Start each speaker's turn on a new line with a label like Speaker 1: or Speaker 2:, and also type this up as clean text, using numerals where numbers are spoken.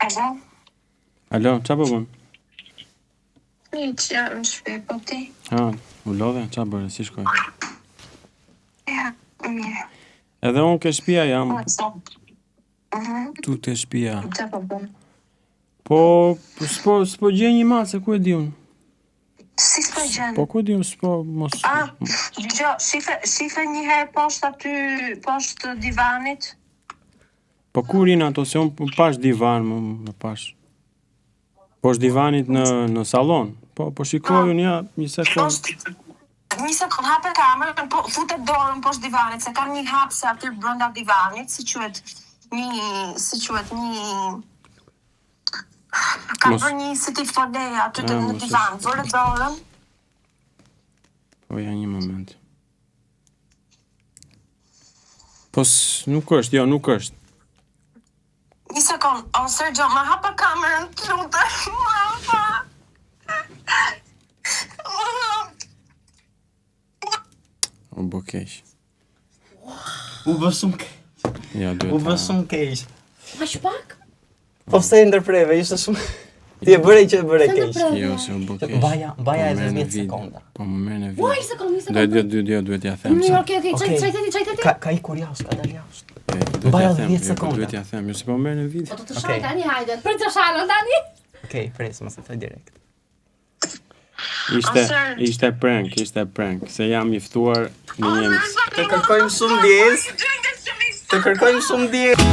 Speaker 1: Alo?
Speaker 2: Alo, qa po bën?
Speaker 1: Që në shpe, po ti?
Speaker 2: U lodhe, qa bërë, si shkoj?
Speaker 1: Ja, mirë.
Speaker 2: Edhe unë ke shtëpia jam,
Speaker 1: Mhm.
Speaker 2: tu te shtëpia.
Speaker 1: Qa po bën?
Speaker 2: S'po gjej një mace, ku e di unë?
Speaker 1: Si s'po gjen?
Speaker 2: Po ku e di unë, s'po mos...
Speaker 1: Gjo, shife një herë poshtë aty, poshtë divanit?
Speaker 2: Po kur jena ato, se unë pash divan, më pash. Poshtë divanit në salon. Po shikoj unë, ja, një sekund.
Speaker 1: Një sekund, hape kamerën, po futet dorën poshtë divanit, se kam një hapse aty brenda divanit, si quhet një... Ka bërë një si ti foleja aty në divan, vërë dorën.
Speaker 2: Po ja një moment. Po nuk është, jo, nuk është.
Speaker 1: Një sekund, o Sergio, ma hapa kamerën të lutë, ma hapa.
Speaker 2: O bo keq.
Speaker 3: U bë shumë keq.
Speaker 2: Ja, duhet.
Speaker 3: U bë shumë keq.
Speaker 4: Ma shpak?
Speaker 3: Po pse e ndërpreve, ishte shumë... Ti e bëre që e bëre keq.
Speaker 2: Jo, se u bo keq.
Speaker 3: Baja edhe 10 sekonda.
Speaker 2: Po më merr në
Speaker 4: Ua,
Speaker 2: vit.
Speaker 4: një sekond.
Speaker 2: Duhet ja them se.
Speaker 4: Okej, çaj teti.
Speaker 3: Ka i kur jashtë, ka dal jashtë.
Speaker 2: Duhet
Speaker 3: Baja
Speaker 2: ja
Speaker 3: edhe
Speaker 2: them,
Speaker 3: 10 sekonda.
Speaker 2: duhet ja them, jo se po merr në vit.
Speaker 4: Po të shaj tani, hajde. Për të shajnë tani.
Speaker 3: Okej, pres, mos e thoj direkt.
Speaker 2: Ishte prank, se jam i ftuar në një...
Speaker 3: Të kërkojmë shumë ndjes. Të kërkojmë shumë ndjes.